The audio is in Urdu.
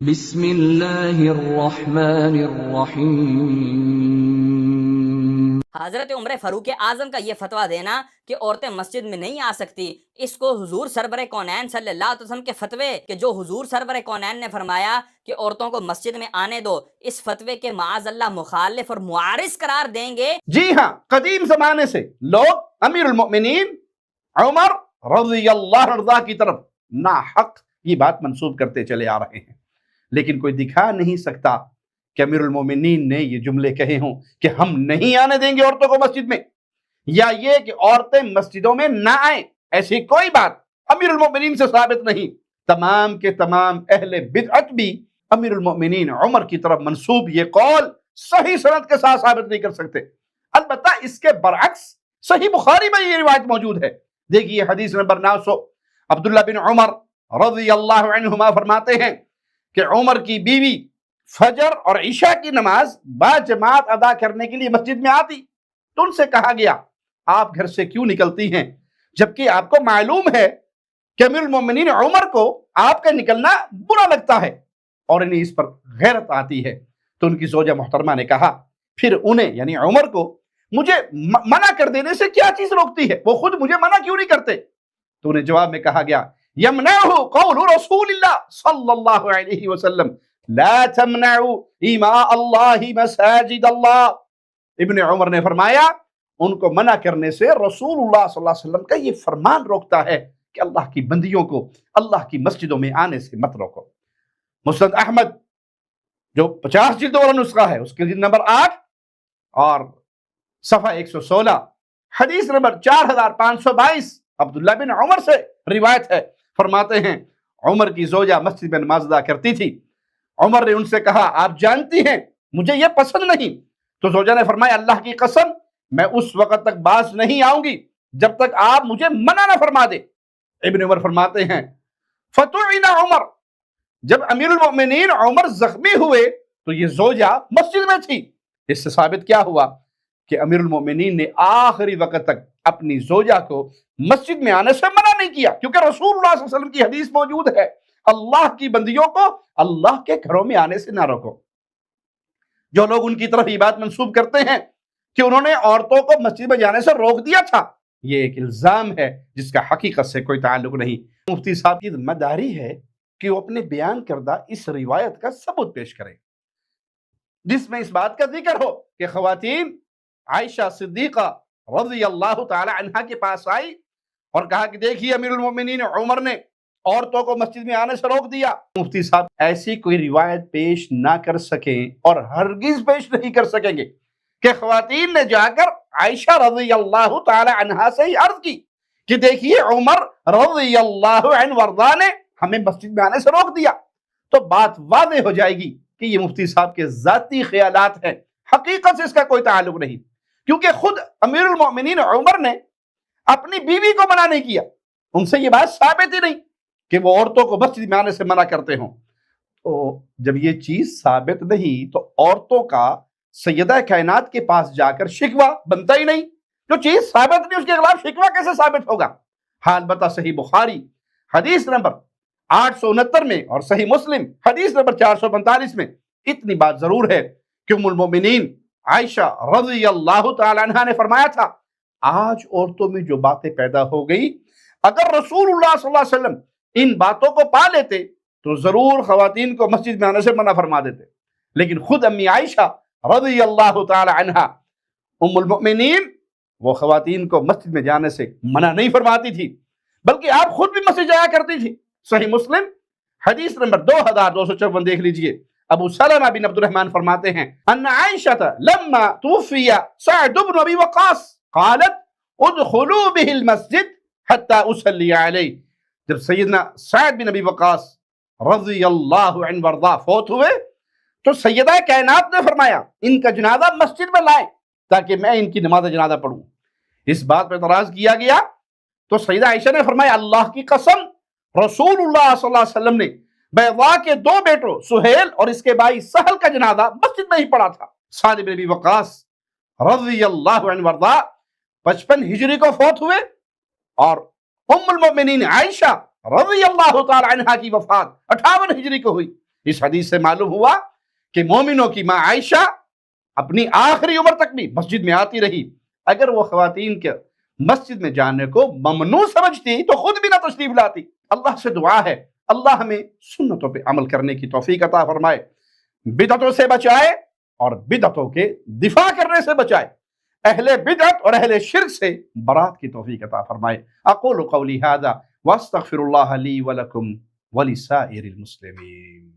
بسم اللہ الرحمن الرحیم۔ حضرت عمر فاروق اعظم کا یہ فتویٰ دینا کہ عورتیں مسجد میں نہیں آ سکتی، اس کو حضور سرور کونین صلی اللہ علیہ وسلم کے فتوے کہ جو حضور سرور کونین نے فرمایا کہ عورتوں کو مسجد میں آنے دو، اس فتوے کے معاذ اللہ مخالف اور معارض قرار دیں گے۔ جی ہاں، قدیم زمانے سے لوگ امیر المؤمنین عمر رضی اللہ عنہ کی طرف ناحق یہ بات منسوب کرتے چلے آ رہے ہیں، لیکن کوئی دکھا نہیں سکتا کہ امیر المومنین نے یہ جملے کہے ہوں کہ ہم نہیں آنے دیں گے عورتوں کو مسجد میں، یا یہ کہ عورتیں مسجدوں میں نہ آئیں، ایسی کوئی بات امیر المومنین سے ثابت نہیں۔ تمام کے تمام اہل بدعت بھی امیر المومنین عمر کی طرف منسوب یہ قول صحیح سند کے ساتھ ثابت نہیں کر سکتے۔ البتہ اس کے برعکس صحیح بخاری میں یہ روایت موجود ہے۔ دیکھیے حدیث نمبر 900، عبداللہ بن عمر رضی اللہ عنہما فرماتے ہیں کہ عمر کی بیوی فجر اور عشاء کی نماز باجماعت ادا کرنے کے لیے مسجد میں آتی، تو ان سے کہا گیا آپ گھر سے کیوں نکلتی ہیں جبکہ آپ کو معلوم ہے کہ امیر المومنین عمر کو آپ کا نکلنا برا لگتا ہے اور انہیں اس پر غیرت آتی ہے۔ تو ان کی زوجہ محترمہ نے کہا پھر انہیں یعنی عمر کو مجھے منع کر دینے سے کیا چیز روکتی ہے، وہ خود مجھے منع کیوں نہیں کرتے؟ تو انہیں جواب میں کہا گیا یمنعہ قول رسول اللہ صلی اللہ علیہ وسلم لا تمنعوا اماء اللہ مساجد اللہ۔ ابن عمر نے فرمایا ان کو منع کرنے سے رسول اللہ صلی اللہ علیہ وسلم کا یہ فرمان روکتا ہے کہ اللہ کی بندیوں کو اللہ کی مسجدوں میں آنے سے مت روکو۔ مسند احمد جو 50 جلد والا نسخہ ہے اس کے جلد نمبر 8 اور صفحہ 116، حدیث نمبر 4522 عبداللہ بن عمر سے روایت ہے، فرماتے ہیں عمر کی زوجہ مسجد میں نماز ادا کرتی تھی، عمر نے ان سے کہا آپ جانتی ہیں مجھے یہ پسند نہیں، تو زوجہ نے فرمایا اللہ کی قسم میں اس وقت تک باز نہیں آؤں گی جب تک آپ مجھے منع نہ فرما دے۔ ابن عمر فرماتے ہیں فتوعن عمر، جب امیر المؤمنین عمر زخمی ہوئے تو یہ زوجہ مسجد میں تھی۔ اس سے ثابت کیا ہوا کہ امیر المؤمنین نے آخری وقت تک اپنی زوجہ کو مسجد میں آنے سے منع نہیں کیا، کیونکہ رسول اللہ صلی اللہ علیہ وسلم کی حدیث موجود ہے اللہ کی بندیوں کو اللہ کے گھروں میں آنے سے نہ روکو۔ جو لوگ ان کی طرف یہ بات منسوب کرتے ہیں کہ انہوں نے عورتوں کو مسجد میں جانے سے روک دیا تھا، یہ ایک الزام ہے جس کا حقیقت سے کوئی تعلق نہیں۔ مفتی صاحب کی ذمہ داری ہے کہ وہ اپنے بیان کردہ اس روایت کا ثبوت پیش کریں جس میں اس بات کا ذکر ہو کہ خواتین عائشہ صدیقہ رضی اللہ تعالی عنہا کے پاس آئی اور کہا کہ دیکھیے امیر المومنین عمر نے عورتوں کو مسجد میں آنے سے روک دیا۔ مفتی صاحب ایسی کوئی روایت پیش نہ کر سکیں اور ہرگز پیش نہیں کر سکیں گے کہ خواتین نے جا کر عائشہ رضی اللہ تعالی عنہا سے ہی عرض کی کہ دیکھیے عمر رضی اللہ عنہ وارضاہ نے ہمیں مسجد میں آنے سے روک دیا، تو بات واضح ہو جائے گی کہ یہ مفتی صاحب کے ذاتی خیالات ہیں، حقیقت سے اس کا کوئی تعلق نہیں، کیونکہ خود امیر المؤمنین عمر نے اپنی بیوی کو منع نہیں کیا، ان سے یہ بات ثابت ہی نہیں کہ وہ عورتوں کو مسجد میں آنے سے منع کرتے ہوں۔ تو جب یہ چیز ثابت نہیں تو عورتوں کا سیدہ کائنات کے پاس جا کر شکوہ بنتا ہی نہیں، جو چیز ثابت نہیں اس کے خلاف شکوہ کیسے ثابت ہوگا؟ حال بتا صحیح بخاری حدیث نمبر 869 میں اور صحیح مسلم حدیث نمبر 445 میں اتنی بات ضرور ہے کہ ام المومنین عائشہ رضی اللہ تعالی عنہ نے فرمایا تھا آج عورتوں میں جو باتیں پیدا ہو گئی اگر رسول اللہ صلی اللہ علیہ وسلم ان باتوں کو پا لیتے تو ضرور خواتین کو مسجد میں آنے سے منع فرما دیتے، لیکن خود امی عائشہ رضی اللہ تعالی عنہ ام المؤمنین وہ خواتین کو مسجد میں جانے سے منع نہیں فرماتی تھی بلکہ آپ خود بھی مسجد جایا کرتی تھی۔ صحیح مسلم حدیث نمبر 2254 دیکھ لیجئے، ابو سلمہ بن عبد الرحمن فرماتے ہیں ان عائشہ لما توفی سعد بن ابی وقاص قالت ادخلوا به المسجد حتى اصلی علیہ، جب سیدنا سعد بن ابی وقاص رضی اللہ عنہ وارضاہ فوت ہوئے تو سیدہ کائنات نے فرمایا ان کا جنازہ مسجد میں لائیں تاکہ میں ان کی نماز جنازہ پڑھوں۔ اس بات پر اعتراض کیا گیا تو سیدہ عائشہ نے فرمایا اللہ کی قسم رسول اللہ صلی اللہ علیہ وسلم نے بیضاء کے 2 بیٹوں سہیل اور اس کے بھائی سہل کا جنازہ مسجد میں ہی پڑھا تھا۔ سعد بن ابی وقاص رضی اللہ عنہ وارضاہ 55 ہجری کو فوت ہوئے اور ام المؤمنین عائشہ رضی اللہ تعالی عنہ کی وفات 58 ہجری کو ہوئی۔ اس حدیث سے معلوم ہوا کہ مومنوں کی ماں عائشہ اپنی آخری عمر تک بھی مسجد میں آتی رہی. اگر وہ خواتین کے مسجد میں جانے کو ممنوع سمجھتی تو خود بھی نہ تشریف لاتی. اللہ سے دعا ہے اللہ ہمیں سنتوں پہ عمل کرنے کی توفیق عطا فرمائے، بدعتوں سے بچائے اور بدعتوں کے دفاع کرنے سے بچائے، اہل بدعت اور اہل شرک سے برات کی توفیق عطا فرمائے. اقول قولی ھذا واستغفر اللہ لی ولکم ولسائر المسلمین.